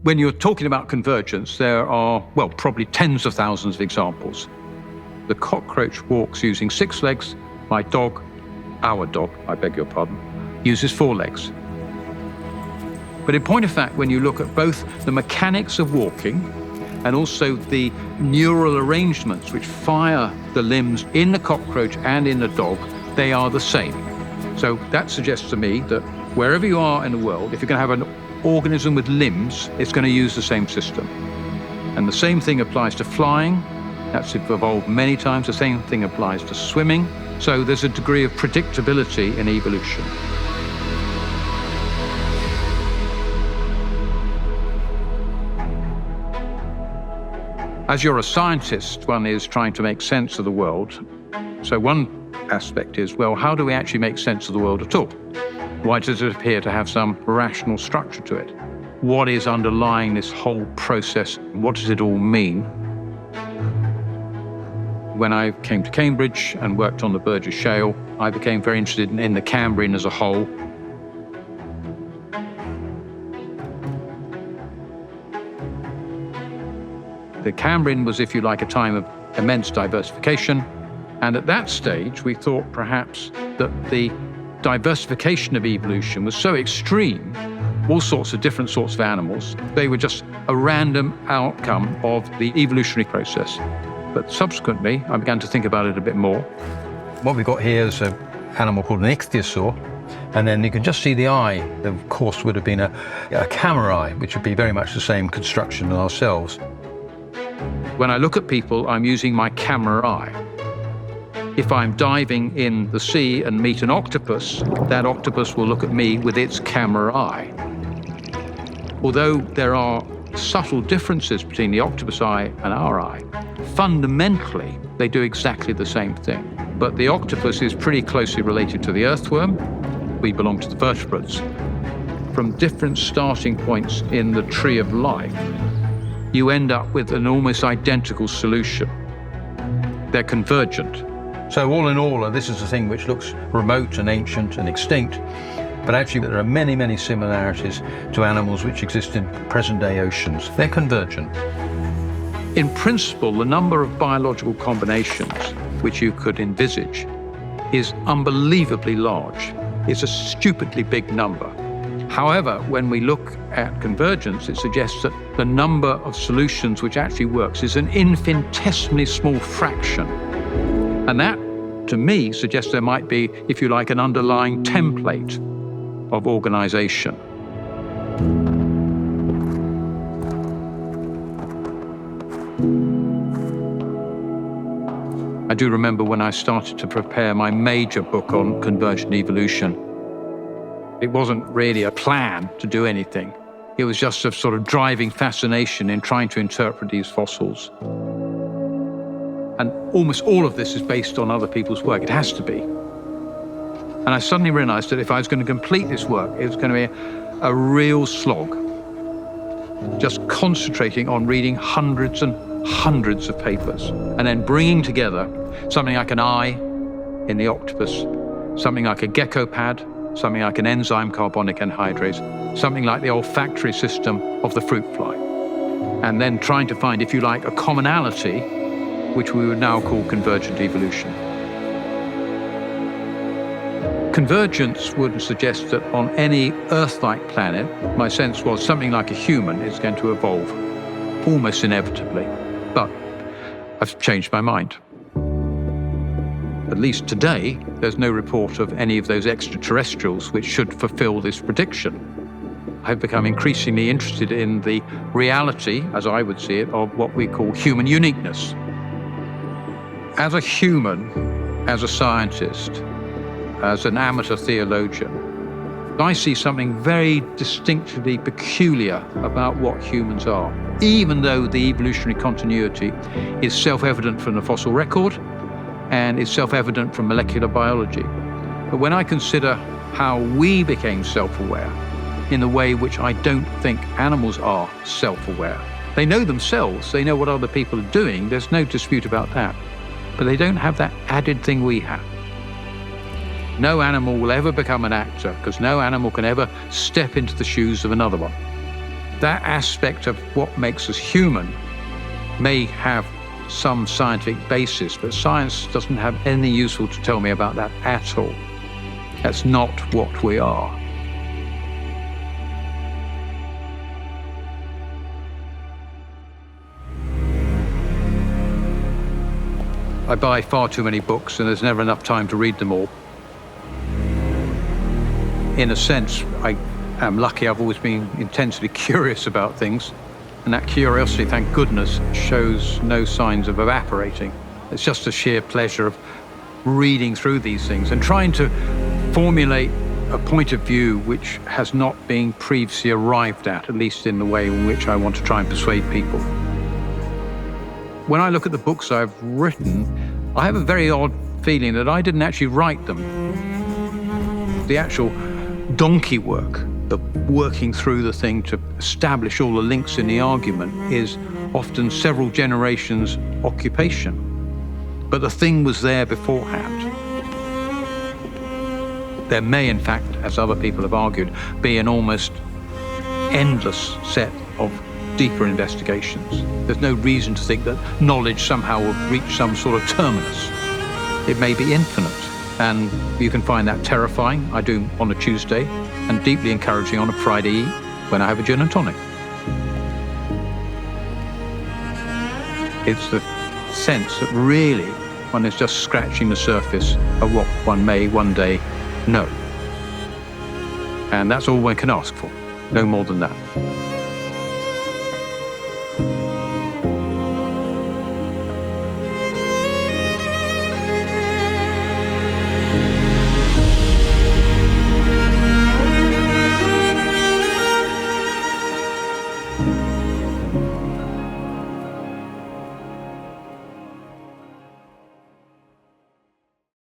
When you're talking about convergence, there are, well, probably tens of thousands of examples. The cockroach walks using 6 legs. My dog, our dog, I beg your pardon, uses 4 legs. But in point of fact, when you look at both the mechanics of walking and also the neural arrangements which fire the limbs in the cockroach and in the dog, they are the same. So that suggests to me that wherever you are in the world, if you're going to have an organism with limbs, it's going to use the same system. And the same thing applies to flying. That's evolved many times. The same thing applies to swimming. So there's a degree of predictability in evolution. As you're a scientist, one is trying to make sense of the world. So one aspect is, well, how do we actually make sense of the world at all? Why does it appear to have some rational structure to it? What is underlying this whole process? What does it all mean? When I came to Cambridge and worked on the Burgess Shale, I became very interested in the Cambrian as a whole. The Cambrian was, if you like, a time of immense diversification. And at that stage, we thought perhaps that the diversification of evolution was so extreme, all sorts of different sorts of animals, they were just a random outcome of the evolutionary process. But subsequently, I began to think about it a bit more. What we've got here is an animal called an ichthyosaur, and then you can just see the eye. Of course, would have been a camera eye, which would be very much the same construction as ourselves. When I look at people, I'm using my camera eye. If I'm diving in the sea and meet an octopus, that octopus will look at me with its camera eye. Although there are subtle differences between the octopus eye and our eye, fundamentally, they do exactly the same thing. But the octopus is pretty closely related to the earthworm. We belong to the vertebrates. From different starting points in the tree of life, you end up with an almost identical solution. They're convergent. So all in all, this is a thing which looks remote and ancient and extinct, but actually there are many, many similarities to animals which exist in present-day oceans. They're convergent. In principle, the number of biological combinations which you could envisage is unbelievably large. It's a stupidly big number. However, when we look at convergence, it suggests that the number of solutions which actually works is an infinitesimally small fraction. And that, to me, suggests there might be, if you like, an underlying template of organization. I do remember when I started to prepare my major book on convergent evolution, it wasn't really a plan to do anything. It was just a sort of driving fascination in trying to interpret these fossils. And almost all of this is based on other people's work. It has to be. And I suddenly realized that if I was going to complete this work, it was going to be a real slog. Just concentrating on reading hundreds and hundreds of papers and then bringing together something like an eye in the octopus, something like a gecko pad, something like an enzyme carbonic anhydrase, something like the olfactory system of the fruit fly. And then trying to find, if you like, a commonality which we would now call convergent evolution. Convergence would suggest that on any Earth-like planet, my sense was something like a human is going to evolve, almost inevitably. But I've changed my mind. At least today, there's no report of any of those extraterrestrials which should fulfill this prediction. I've become increasingly interested in the reality, as I would see it, of what we call human uniqueness. As a human, as a scientist, as an amateur theologian, I see something very distinctively peculiar about what humans are, even though the evolutionary continuity is self-evident from the fossil record and is self-evident from molecular biology. But when I consider how we became self-aware in the way which I don't think animals are self-aware, they know themselves, they know what other people are doing, there's no dispute about that. But they don't have that added thing we have. No animal will ever become an actor because no animal can ever step into the shoes of another one. that aspect of what makes us human may have some scientific basis, but science doesn't have anything useful to tell me about that at all. That's not what we are. I buy far too many books and there's never enough time to read them all. In a sense, I am lucky. I've always been intensely curious about things, and that curiosity, thank goodness, shows no signs of evaporating. It's just a sheer pleasure of reading through these things and trying to formulate a point of view which has not been previously arrived at least in the way in which I want to try and persuade people. When I look at the books I've written, I have a very odd feeling that I didn't actually write them. The actual donkey work, the working through the thing to establish all the links in the argument, is often several generations' occupation. But the thing was there beforehand. There may, in fact, as other people have argued, be an almost endless set of deeper investigations. There's no reason to think that knowledge somehow will reach some sort of terminus. It may be infinite, and you can find that terrifying, I do on a Tuesday, and deeply encouraging on a Friday when I have a gin and tonic. It's the sense that really one is just scratching the surface of what one may one day know. And that's all one can ask for, no more than that.